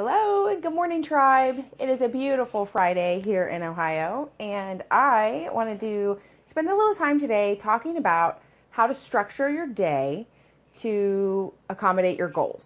Hello, good morning, tribe. It is a beautiful Friday here in Ohio, and I wanted to spend a little time today talking about how to structure your day to accommodate your goals.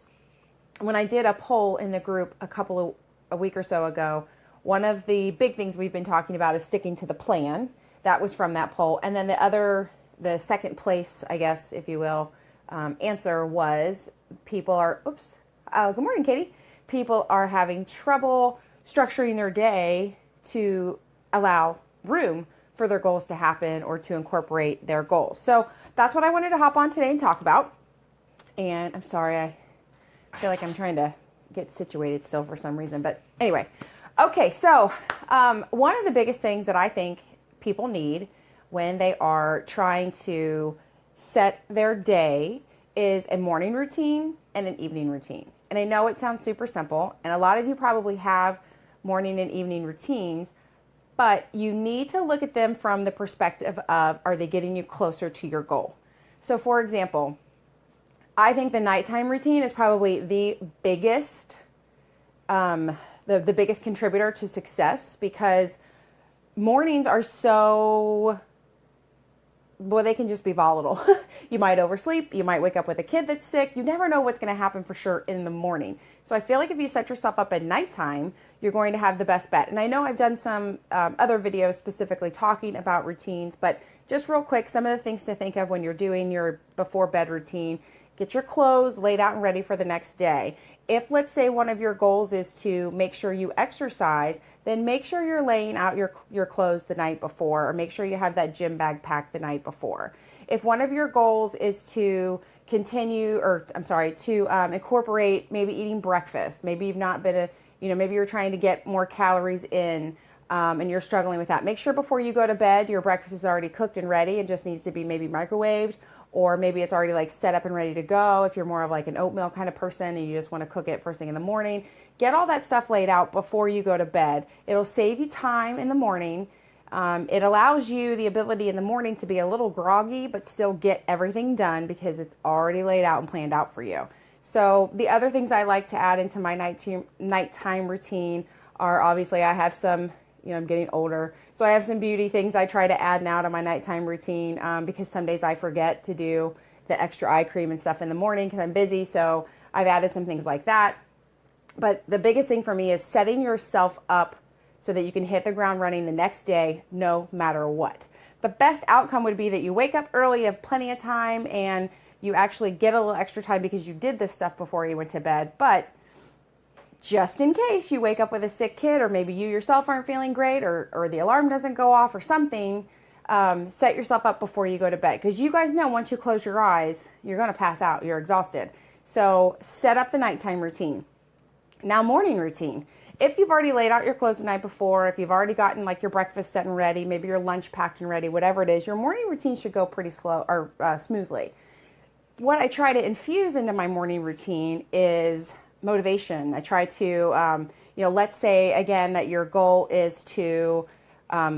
When I did a poll in the group a week or so ago, one of the big things we've been talking about is sticking to the plan. That was from that poll, and then the second place, I guess, if you will, answer was people are. Good morning, Katie. People are having trouble structuring their day to allow room for their goals to happen or to incorporate their goals. So that's what I wanted to hop on today and talk about. And I'm sorry, I feel like I'm trying to get situated still for some reason. But anyway, okay, so one of the biggest things that I think people need when they are trying to set their day is a morning routine and an evening routine. And I know it sounds super simple, and a lot of you probably have morning and evening routines, but you need to look at them from the perspective of, are they getting you closer to your goal? So for example, I think the nighttime routine is probably the biggest, the biggest contributor to success, because mornings are so, well, they can just be volatile. You might oversleep. You might wake up with a kid that's sick. You never know what's going to happen for sure in the morning. So I feel like if you set yourself up at nighttime, you're going to have the best bet. And I know I've done some other videos specifically talking about routines, but just real quick, some of the things to think of when you're doing your before bed routine: get your clothes laid out and ready for the next day. If, let's say, one of your goals is to make sure you exercise, then make sure you're laying out your clothes the night before, or make sure you have that gym bag packed the night before. If one of your goals is to incorporate maybe eating breakfast, maybe you've not been maybe you're trying to get more calories in, and you're struggling with that, make sure before you go to bed, your breakfast is already cooked and ready and just needs to be maybe microwaved, or maybe it's already like set up and ready to go. If you're more of like an oatmeal kind of person and you just want to cook it first thing in the morning, get all that stuff laid out before you go to bed. It'll save you time in the morning. It allows you the ability in the morning to be a little groggy, but still get everything done because it's already laid out and planned out for you. So the other things I like to add into my nighttime routine are, obviously, I have some, I'm getting older, so I have some beauty things I try to add now to my nighttime routine, because some days I forget to do the extra eye cream and stuff in the morning because I'm busy. So I've added some things like that. But the biggest thing for me is setting yourself up so that you can hit the ground running the next day, no matter what. The best outcome would be that you wake up early, you have plenty of time, and you actually get a little extra time because you did this stuff before you went to bed. But just in case you wake up with a sick kid, or maybe you yourself aren't feeling great, or the alarm doesn't go off or something, set yourself up before you go to bed. Because you guys know once you close your eyes, you're going to pass out. You're exhausted. So set up the nighttime routine. Now, morning routine. If you've already laid out your clothes the night before, if you've already gotten like your breakfast set and ready, maybe your lunch packed and ready, whatever it is, your morning routine should go pretty slow or smoothly. What I try to infuse into my morning routine is motivation. I try to, let's say again that your goal is to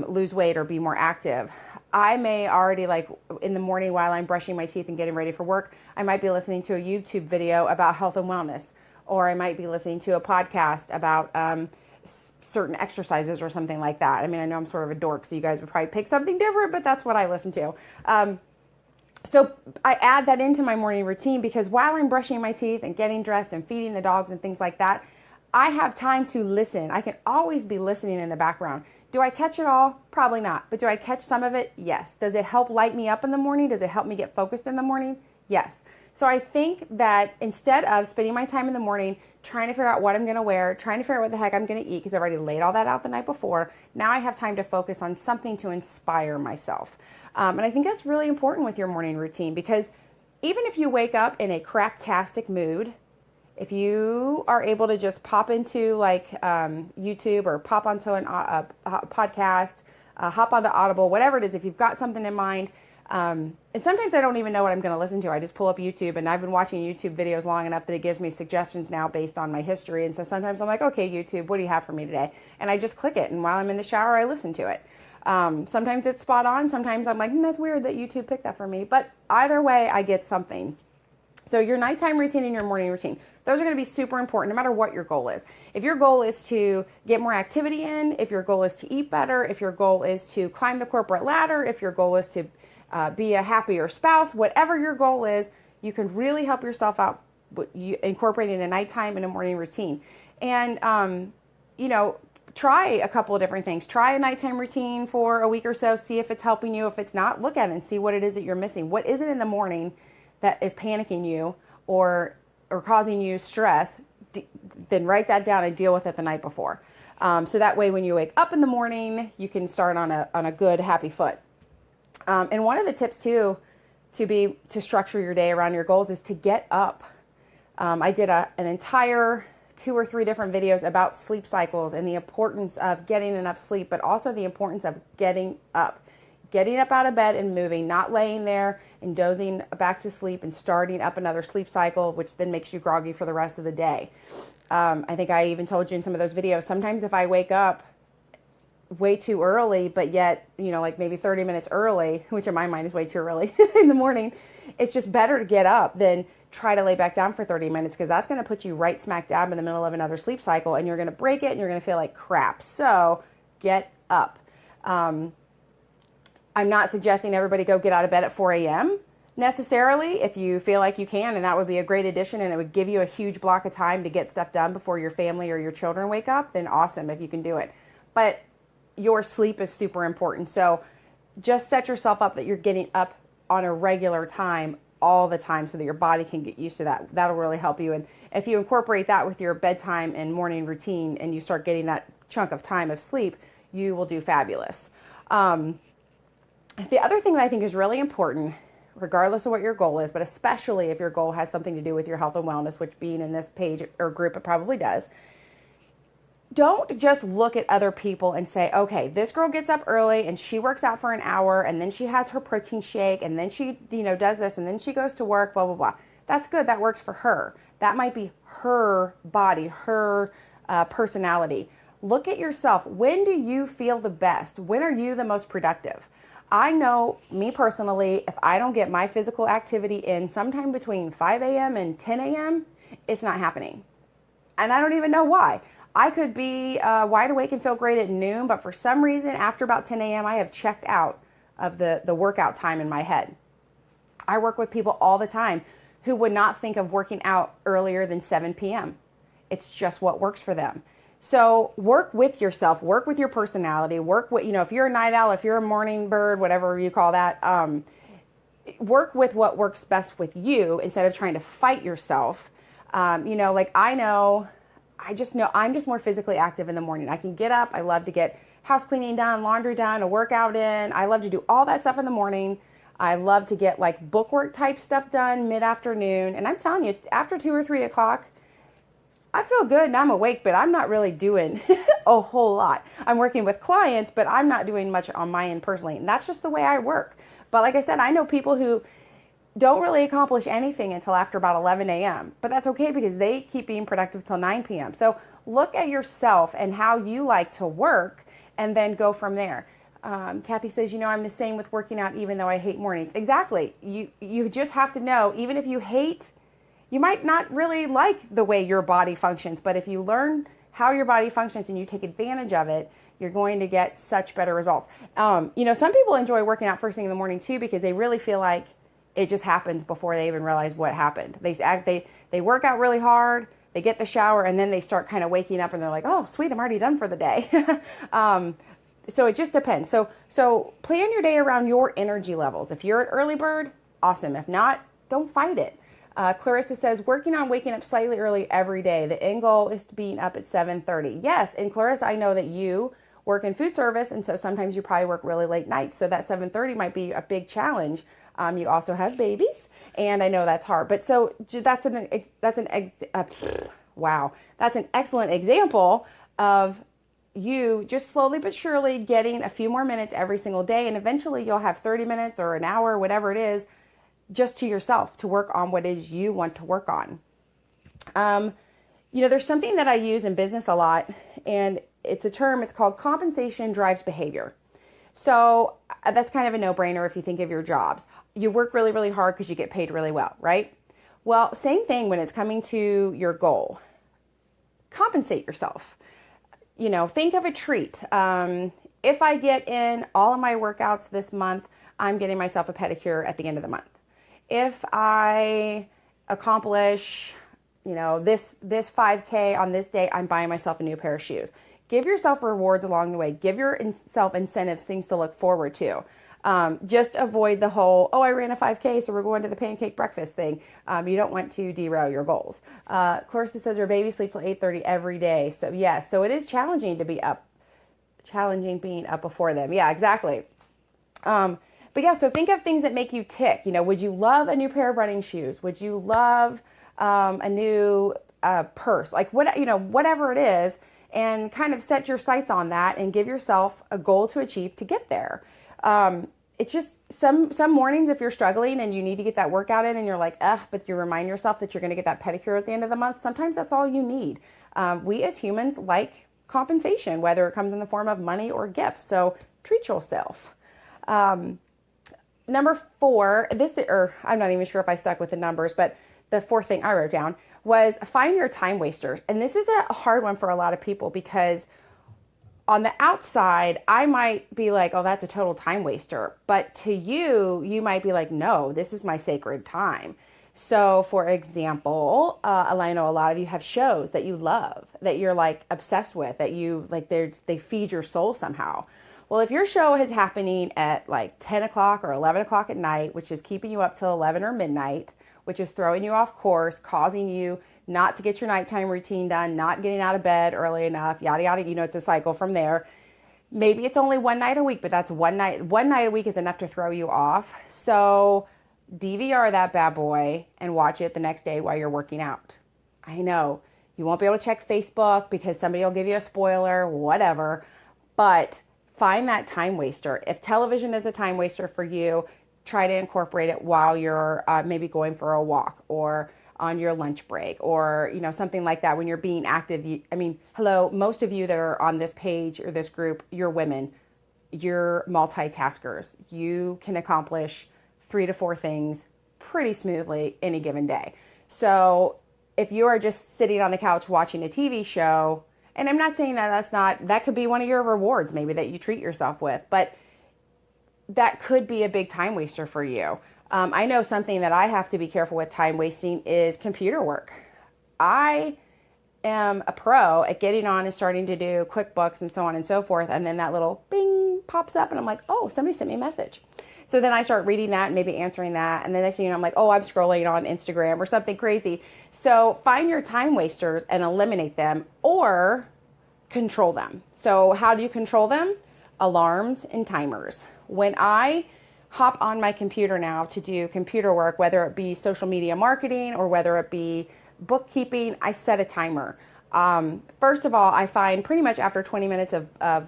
lose weight or be more active. I may already, like in the morning while I'm brushing my teeth and getting ready for work, I might be listening to a YouTube video about health and wellness. Or I might be listening to a podcast about certain exercises or something like that. I mean, I know I'm sort of a dork, so you guys would probably pick something different, but that's what I listen to. So I add that into my morning routine because while I'm brushing my teeth and getting dressed and feeding the dogs and things like that, I have time to listen. I can always be listening in the background. Do I catch it all? Probably not. But do I catch some of it? Yes. Does it help light me up in the morning? Does it help me get focused in the morning? Yes. So I think that instead of spending my time in the morning trying to figure out what I'm going to wear, trying to figure out what the heck I'm going to eat because I've already laid all that out the night before, now I have time to focus on something to inspire myself. And I think that's really important with your morning routine, because even if you wake up in a craptastic mood, if you are able to just pop into like YouTube or pop onto a podcast, hop onto Audible, whatever it is, if you've got something in mind. And sometimes I don't even know what I'm going to listen to. I just pull up YouTube, and I've been watching YouTube videos long enough that it gives me suggestions now based on my history. And so sometimes I'm like, okay, YouTube, what do you have for me today? And I just click it. And while I'm in the shower, I listen to it. Sometimes it's spot on. Sometimes I'm like, that's weird that YouTube picked that for me. But either way, I get something. So your nighttime routine and your morning routine, those are going to be super important no matter what your goal is. If your goal is to get more activity in, if your goal is to eat better, if your goal is to climb the corporate ladder, if your goal is to be a happier spouse, whatever your goal is, you can really help yourself out incorporating a nighttime and a morning routine. And, try a couple of different things. Try a nighttime routine for a week or so. See if it's helping you. If it's not, look at it and see what it is that you're missing. What is it in the morning that is panicking you or causing you stress? Then write that down and deal with it the night before. So that way when you wake up in the morning, you can start on a good, happy foot. And one of the tips too, to structure your day around your goals is to get up. I did an entire 2 or 3 different videos about sleep cycles and the importance of getting enough sleep, but also the importance of getting up out of bed and moving, not laying there and dozing back to sleep and starting up another sleep cycle, which then makes you groggy for the rest of the day. I think I even told you in some of those videos, sometimes if I wake up way too early, but yet, like maybe 30 minutes early, which in my mind is way too early in the morning, it's just better to get up than try to lay back down for 30 minutes, because that's going to put you right smack dab in the middle of another sleep cycle, and you're going to break it and you're going to feel like crap. So get up. I'm not suggesting everybody go get out of bed at 4 a.m. necessarily. If you feel like you can, and that would be a great addition and it would give you a huge block of time to get stuff done before your family or your children wake up, then awesome if you can do it. But your sleep is super important. So just set yourself up that you're getting up on a regular time all the time so that your body can get used to that. That'll really help you. And if you incorporate that with your bedtime and morning routine and you start getting that chunk of time of sleep, you will do fabulous. The other thing that I think is really important, regardless of what your goal is, but especially if your goal has something to do with your health and wellness, which being in this page or group, it probably does. Don't just look at other people and say, okay, this girl gets up early and she works out for an hour and then she has her protein shake and then she, does this and then she goes to work, blah, blah, blah. That's good. That works for her. That might be her body, her personality. Look at yourself. When do you feel the best? When are you the most productive? I know, me personally, if I don't get my physical activity in sometime between 5 a.m. and 10 a.m., it's not happening. And I don't even know why. I could be wide awake and feel great at noon, but for some reason, after about 10 a.m., I have checked out of the workout time in my head. I work with people all the time who would not think of working out earlier than 7 p.m. It's just what works for them. So work with yourself, work with your personality, work with, if you're a night owl, if you're a morning bird, whatever you call that, work with what works best with you instead of trying to fight yourself. I just know I'm just more physically active in the morning. I can get up. I love to get house cleaning done, laundry done, a workout in. I love to do all that stuff in the morning. I love to get like bookwork type stuff done mid-afternoon. And I'm telling you, after 2 or 3 o'clock, I feel good and I'm awake, but I'm not really doing a whole lot. I'm working with clients, but I'm not doing much on my end personally. And that's just the way I work. But like I said, I know people who don't really accomplish anything until after about 11 a.m. But that's okay because they keep being productive till 9 p.m. So look at yourself and how you like to work and then go from there. Kathy says, I'm the same with working out even though I hate mornings. Exactly. You just have to know, even if you hate, you might not really like the way your body functions, but if you learn how your body functions and you take advantage of it, you're going to get such better results. Some people enjoy working out first thing in the morning too because they really feel like it just happens before they even realize what happened. They work out really hard, they get the shower, and then they start kind of waking up and they're like, oh, sweet, I'm already done for the day. So it just depends. So plan your day around your energy levels. If you're an early bird, awesome. If not, don't fight it. Clarissa says, working on waking up slightly early every day. The end goal is to being up at 7:30. Yes, and Clarissa, I know that you work in food service, and so sometimes you probably work really late nights. So that 7:30 might be a big challenge. You also have babies, and I know that's hard. But so that's an excellent example of you just slowly but surely getting a few more minutes every single day, and eventually you'll have 30 minutes or an hour, whatever it is, just to yourself to work on what it is you want to work on. There's something that I use in business a lot, and it's a term. It's called compensation drives behavior. So that's kind of a no-brainer if you think of your jobs. You work really, really hard because you get paid really well, right? Well, same thing when it's coming to your goal. Compensate yourself. Think of a treat. If I get in all of my workouts this month, I'm getting myself a pedicure at the end of the month. If I accomplish, this 5K on this day, I'm buying myself a new pair of shoes. Give yourself rewards along the way. Give yourself incentives, things to look forward to. Just avoid the whole, I ran a 5K, so we're going to the pancake breakfast thing. You don't want to derail your goals. Clarissa says her baby sleeps till 8:30 every day. So yes, so it is challenging to be up, challenging being up before them. Yeah, exactly. But yeah, so think of things that make you tick. Would you love a new pair of running shoes? Would you love a new purse? Like whatever it is, and kind of set your sights on that and give yourself a goal to achieve to get there. It's just some mornings if you're struggling and you need to get that workout in and you're like, but you remind yourself that you're going to get that pedicure at the end of the month. Sometimes that's all you need. We as humans like compensation, whether it comes in the form of money or gifts. So treat yourself. Number 4, I'm not even sure if I stuck with the numbers, but the 4th thing I wrote down was find your time wasters. And this is a hard one for a lot of people because on the outside, I might be like, that's a total time waster. But to you, you might be like, no, this is my sacred time. So for example, I know a lot of you have shows that you love, that you're like obsessed with, that you like, they feed your soul somehow. Well, if your show is happening at like 10 o'clock or 11 o'clock at night, which is keeping you up till 11 or midnight, which is throwing you off course, causing you not to get your nighttime routine done, not getting out of bed early enough, yada, yada, it's a cycle from there. Maybe it's only one night a week, but that's one night a week is enough to throw you off. So DVR that bad boy and watch it the next day while you're working out. I know you won't be able to check Facebook because somebody will give you a spoiler, whatever, but find that time waster. If television is a time waster for you, try to incorporate it while you're maybe going for a walk or on your lunch break or, something like that. When you're being active, most of you that are on this page or this group, you're women, you're multitaskers. You can accomplish 3 to 4 things pretty smoothly any given day. So if you are just sitting on the couch watching a TV show, and I'm not saying that could be one of your rewards maybe that you treat yourself with, but that could be a big time waster for you. I know something that I have to be careful with time wasting is computer work. I am a pro at getting on and starting to do QuickBooks and so on and so forth, and then that little bing pops up and I'm like, somebody sent me a message. So then I start reading that and maybe answering that, and the next thing you know, I'm like, I'm scrolling on Instagram or something crazy. So find your time wasters and eliminate them or control them. So how do you control them? Alarms and timers. When I hop on my computer now to do computer work, whether it be social media marketing or whether it be bookkeeping, I set a timer. First of all, I find pretty much after 20 minutes of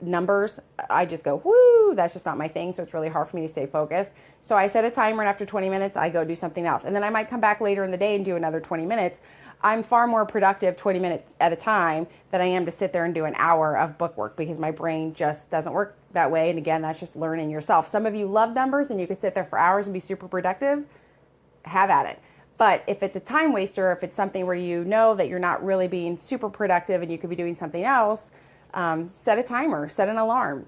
numbers, I just go, whoo, that's just not my thing. So it's really hard for me to stay focused. So I set a timer, and after 20 minutes, I go do something else. And then I might come back later in the day and do another 20 minutes. I'm far more productive 20 minutes at a time than I am to sit there and do an hour of book work because my brain just doesn't work that way. And again, that's just learning yourself. Some of you love numbers and you could sit there for hours and be super productive. Have at it. But if it's a time waster, if it's something where you know that you're not really being super productive and you could be doing something else, set a timer, set an alarm.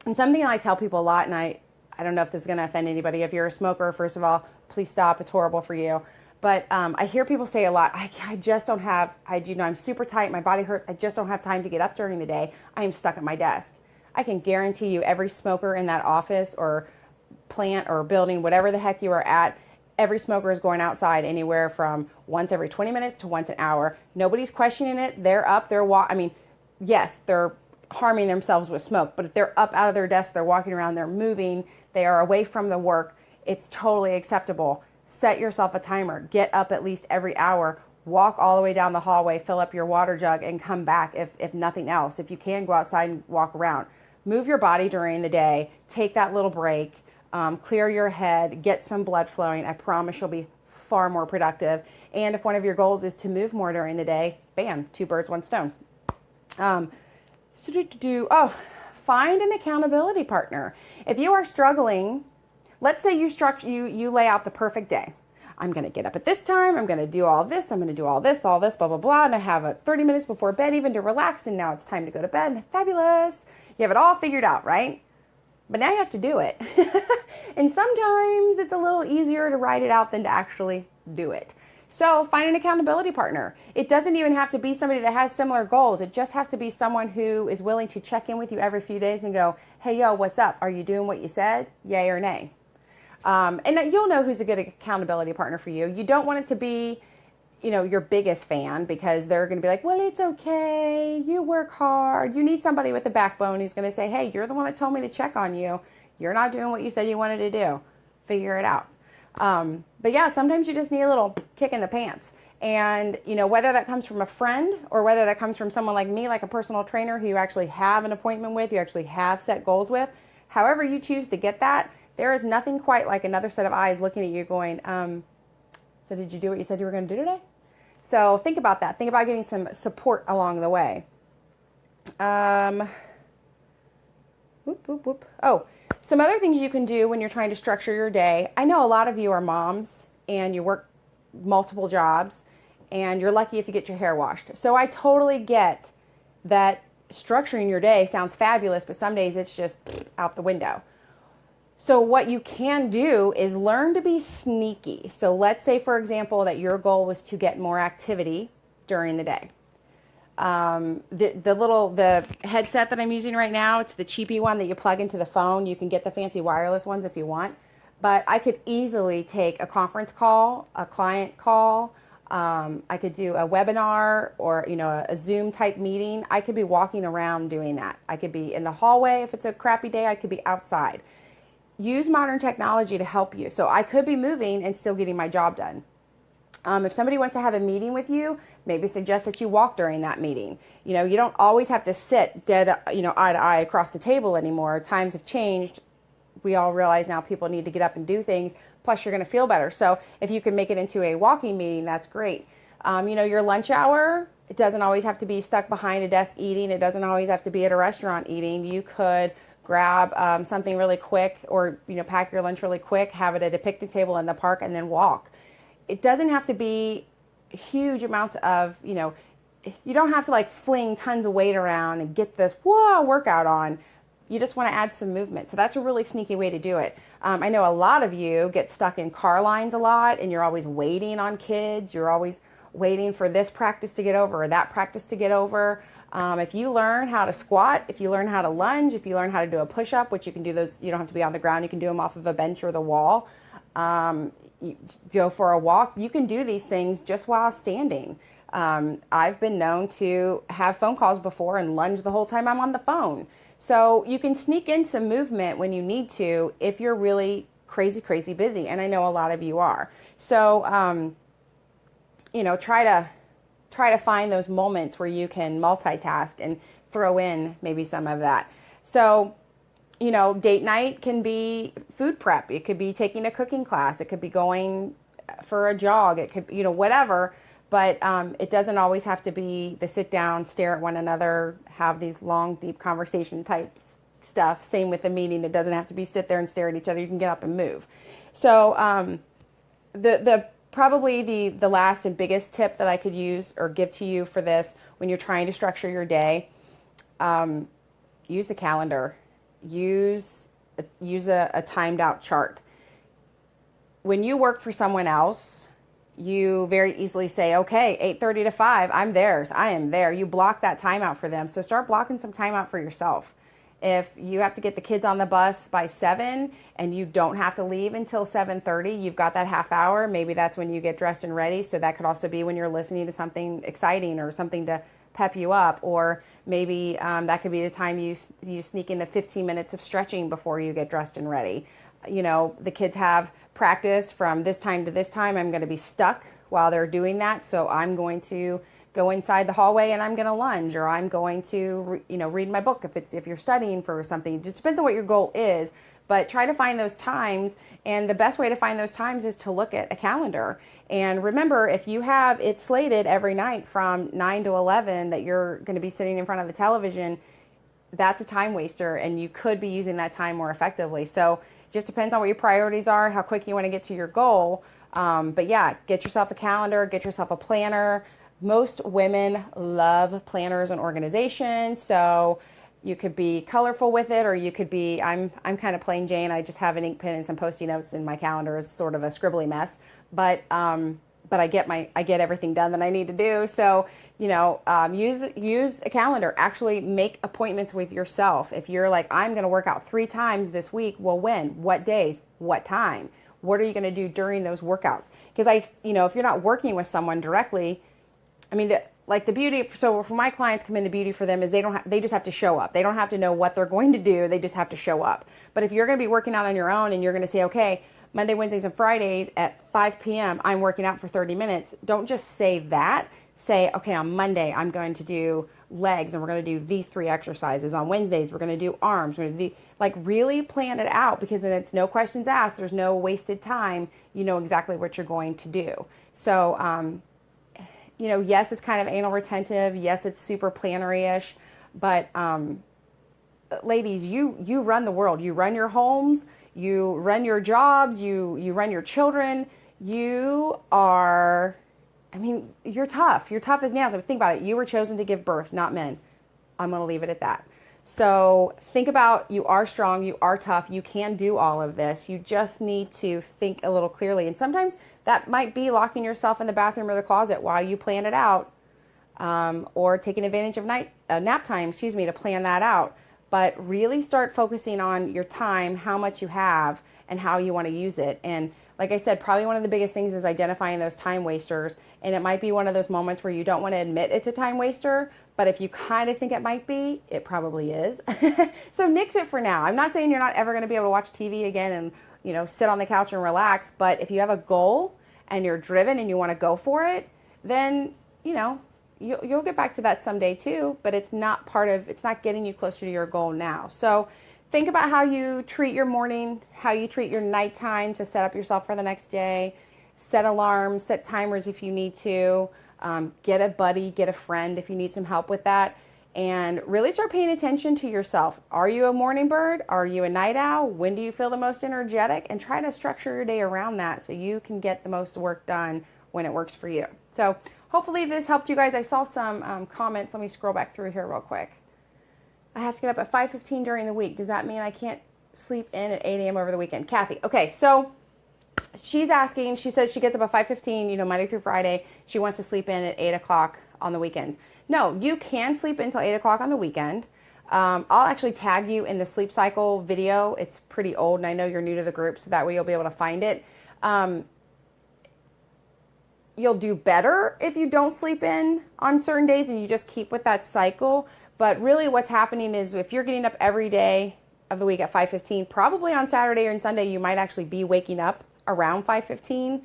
And something I tell people a lot, and I don't know if this is going to offend anybody. If you're a smoker, first of all, please stop. It's horrible for you. But I hear people say a lot, I just don't have, I'm super tight, my body hurts, I just don't have time to get up during the day. I am stuck at my desk. I can guarantee you every smoker in that office or plant or building, whatever the heck you are at, every smoker is going outside anywhere from once every 20 minutes to once an hour. Nobody's questioning it. They're up, yes, they're harming themselves with smoke, but if they're up out of their desk, they're walking around, they're moving, they are away from the work, it's totally acceptable. Set yourself a timer. Get up at least every hour. Walk all the way down the hallway, fill up your water jug, and come back if nothing else. If you can, go outside and walk around. Move your body during the day. Take that little break. Clear your head. Get some blood flowing. I promise you'll be far more productive. And if one of your goals is to move more during the day, bam, 2 birds, 1 stone. Find an accountability partner. If you are struggling, let's say you lay out the perfect day. I'm going to get up at this time. I'm going to do all this. I'm going to do all this, blah, blah, blah. And I have 30 minutes before bed even to relax. And now it's time to go to bed. Fabulous. You have it all figured out, right? But now you have to do it. And sometimes it's a little easier to write it out than to actually do it. So find an accountability partner. It doesn't even have to be somebody that has similar goals. It just has to be someone who is willing to check in with you every few days and go, hey, yo, what's up? Are you doing what you said? Yay or nay? And you'll know who's a good accountability partner for you. You don't want it to be, your biggest fan, because they're going to be like, well, it's okay. You work hard. You need somebody with a backbone who's going to say, hey, you're the one that told me to check on you. You're not doing what you said you wanted to do. Figure it out. But yeah, sometimes you just need a little kick in the pants. And, whether that comes from a friend or whether that comes from someone like me, like a personal trainer who you actually have an appointment with, you actually have set goals with, however you choose to get that, there is nothing quite like another set of eyes looking at you going, so did you do what you said you were going to do today? So think about that. Think about getting some support along the way. Oh, some other things you can do when you're trying to structure your day. I know a lot of you are moms and you work multiple jobs and you're lucky if you get your hair washed. So I totally get that structuring your day sounds fabulous, but some days it's just out the window. So what you can do is learn to be sneaky. So let's say, for example, that your goal was to get more activity during the day. The headset that I'm using right now, it's the cheapy one that you plug into the phone. You can get the fancy wireless ones if you want. But I could easily take a conference call, a client call. I could do a webinar or, a Zoom type meeting. I could be walking around doing that. I could be in the hallway. If it's a crappy day, I could be outside. Use modern technology to help you. So I could be moving and still getting my job done. If somebody wants to have a meeting with you, maybe suggest that you walk during that meeting. You don't always have to sit dead, eye to eye across the table anymore. Times have changed. We all realize now people need to get up and do things. Plus, you're going to feel better. So if you can make it into a walking meeting, that's great. Your lunch hour, it doesn't always have to be stuck behind a desk eating. It doesn't always have to be at a restaurant eating. You could grab something really quick or, pack your lunch really quick, have it at a picnic table in the park, and then walk. It doesn't have to be huge amounts of, you don't have to like fling tons of weight around and get this workout on. You just want to add some movement. So that's a really sneaky way to do it. I know a lot of you get stuck in car lines a lot and you're always waiting on kids. You're always waiting for this practice to get over or that practice to get over. If you learn how to squat, if you learn how to lunge, if you learn how to do a push-up, which you can do those, you don't have to be on the ground, you can do them off of a bench or the wall. You go for a walk. You can do these things just while standing. I've been known to have phone calls before and lunge the whole time I'm on the phone. So you can sneak in some movement when you need to if you're really crazy, crazy busy. And I know a lot of you are. So, try to find those moments where you can multitask and throw in maybe some of that. So, date night can be food prep. It could be taking a cooking class. It could be going for a jog. It could, whatever. But it doesn't always have to be the sit down, stare at one another, have these long, deep conversation type stuff. Same with the meeting. It doesn't have to be sit there and stare at each other. You can get up and move. So probably the last and biggest tip that I could use or give to you for this when you're trying to structure your day, use a calendar. Use a timed out chart. When you work for someone else, you very easily say, okay, 8:30 to 5, I'm theirs. I am there. You block that time out for them. So start blocking some time out for yourself. If you have to get the kids on the bus by 7 and you don't have to leave until 7:30, you've got that half hour. Maybe that's when you get dressed and ready. So that could also be when you're listening to something exciting or something to pep you up. Or maybe that could be the time you sneak in the 15 minutes of stretching before you get dressed and ready. The kids have practice from this time to this time. I'm going to be stuck while they're doing that. So I'm going to go inside the hallway and I'm going to lunge, or I'm going to, read my book if you're studying for something. It just depends on what your goal is, but try to find those times. And the best way to find those times is to look at a calendar. And remember, if you have it slated every night from 9 to 11 that you're going to be sitting in front of the television, that's a time waster and you could be using that time more effectively. So it just depends on what your priorities are, how quick you want to get to your goal. But yeah, get yourself a calendar, get yourself a planner. Most women love planners and organization, so you could be colorful with it, or you could be, I'm kind of plain Jane. I just have an ink pen and some Post-it notes in my calendar. It's sort of a scribbly mess, but I get everything done that I need to do. So, use a calendar. Actually make appointments with yourself. If you're like, I'm going to work out 3 times this week, well, when? What days? What time? What are you going to do during those workouts? Because if you're not working with someone directly, I mean, the beauty, so for my clients come in, the beauty for them is they just have to show up. They don't have to know what they're going to do. They just have to show up. But if you're going to be working out on your own and you're going to say, okay, Monday, Wednesdays, and Fridays at 5 p.m., I'm working out for 30 minutes. Don't just say that. Say, okay, on Monday, I'm going to do legs and we're going to do these 3 exercises. On Wednesdays, we're going to do arms. We're going to do, really plan it out, because then it's no questions asked. There's no wasted time. You know exactly what you're going to do. So, yes, it's kind of anal retentive. Yes, it's super plannery-ish. But ladies, you run the world. You run your homes. You run your jobs. You run your children. You are, you're tough. You're tough as nails. Think about it. You were chosen to give birth, not men. I'm going to leave it at that. So think about, you are strong. You are tough. You can do all of this. You just need to think a little clearly. And sometimes that might be locking yourself in the bathroom or the closet while you plan it out, or taking advantage of nap time, to plan that out. But really start focusing on your time, how much you have, and how you want to use it. And like I said, probably one of the biggest things is identifying those time wasters. And it might be one of those moments where you don't want to admit it's a time waster, but if you kind of think it might be, it probably is. So nix it for now. I'm not saying you're not ever going to be able to watch TV again and, sit on the couch and relax. But if you have a goal and you're driven and you want to go for it, then, you'll get back to that someday too, but it's not getting you closer to your goal now. So think about how you treat your morning, how you treat your nighttime to set up yourself for the next day. Set alarms, set timers if you need to. Get a buddy, get a friend if you need some help with that. And really start paying attention to yourself. Are you a morning bird? Are you a night owl? When do you feel the most energetic? And try to structure your day around that so you can get the most work done when it works for you. So hopefully this helped you guys. I saw some comments. Let me scroll back through here real quick. I have to get up at 5:15 during the week. Does that mean I can't sleep in at 8 a.m. over the weekend? Kathy. Okay, so she's asking, she says she gets up at 5:15, Monday through Friday. She wants to sleep in at 8 o'clock on the weekends. No, you can sleep until 8 o'clock on the weekend. I'll actually tag you in the sleep cycle video. It's pretty old, and I know you're new to the group, so that way you'll be able to find it. You'll do better if you don't sleep in on certain days and you just keep with that cycle. But really what's happening is if you're getting up every day of the week at 5:15, probably on Saturday or Sunday, you might actually be waking up around 5:15.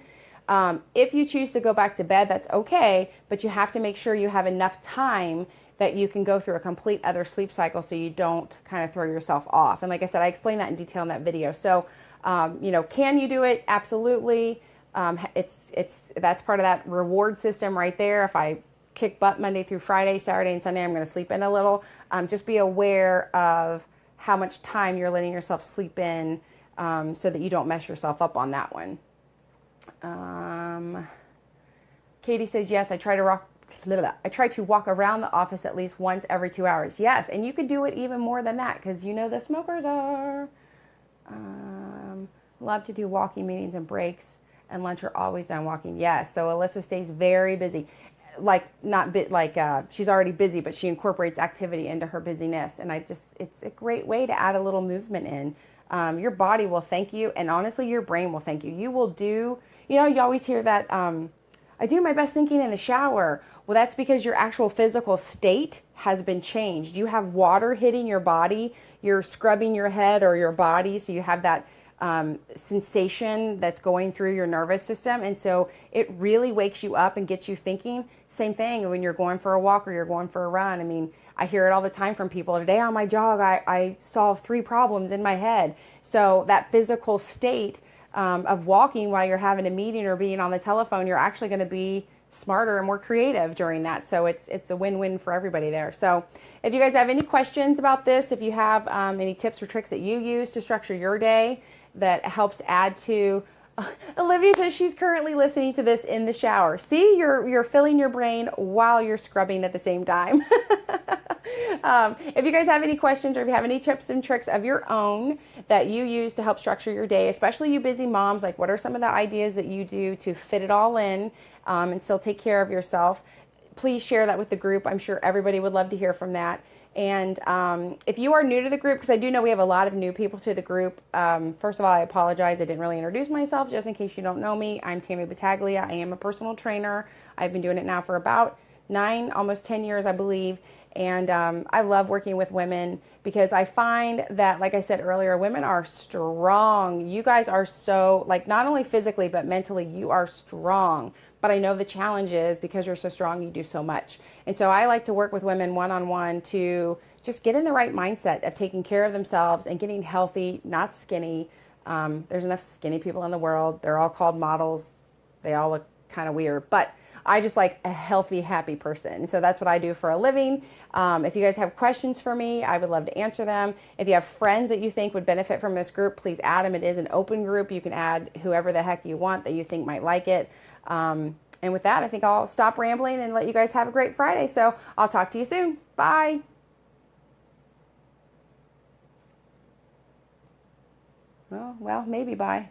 If you choose to go back to bed, that's okay, but you have to make sure you have enough time that you can go through a complete other sleep cycle so you don't kind of throw yourself off. And like I said, I explained that in detail in that video. So, can you do it? Absolutely. That's part of that reward system right there. If I kick butt Monday through Friday, Saturday and Sunday, I'm going to sleep in a little. Just be aware of how much time you're letting yourself sleep in, so that you don't mess yourself up on that one. Katie says, yes, I try to walk around the office at least once every 2 hours. Yes, and you could do it even more than that, because the smokers are. Love to do walking meetings and breaks, and lunch are always done walking. Yes, so Alyssa stays very busy. She's already busy, but she incorporates activity into her busyness. And it's a great way to add a little movement in. Your body will thank you, and honestly, your brain will thank you. You will do, you always hear that, I do my best thinking in the shower. Well, that's because your actual physical state has been changed. You have water hitting your body. You're scrubbing your head or your body, so you have that sensation that's going through your nervous system. And so it really wakes you up and gets you thinking. Same thing when you're going for a walk or you're going for a run. I hear it all the time from people. Today on my jog, I solved 3 problems in my head. So that physical state of walking while you're having a meeting or being on the telephone, you're actually going to be smarter and more creative during that. So it's a win-win for everybody there. So if you guys have any questions about this, if you have any tips or tricks that you use to structure your day that helps add to Olivia says she's currently listening to this in the shower. See, you're filling your brain while you're scrubbing at the same time. If you guys have any questions or if you have any tips and tricks of your own that you use to help structure your day, especially you busy moms, like what are some of the ideas that you do to fit it all in and still take care of yourself, please share that with the group. I'm sure everybody would love to hear from that. And if you are new to the group, because I do know we have a lot of new people to the group, first of all, I apologize. I didn't really introduce myself, just in case you don't know me. I'm Tammy Battaglia. I am a personal trainer. I've been doing it now for about 9, almost 10 years, I believe. And I love working with women because I find that, like I said earlier, women are strong. You guys are so, like, not only physically, but mentally, you are strong. But I know the challenge is because you're so strong, you do so much. And so I like to work with women one-on-one to just get in the right mindset of taking care of themselves and getting healthy, not skinny. There's enough skinny people in the world. They're all called models. They all look kind of weird. But I just like a healthy, happy person. So that's what I do for a living. If you guys have questions for me, I would love to answer them. If you have friends that you think would benefit from this group, please add them. It is an open group. You can add whoever the heck you want that you think might like it. And with that, I think I'll stop rambling and let you guys have a great Friday. So I'll talk to you soon. Bye. Well, maybe bye.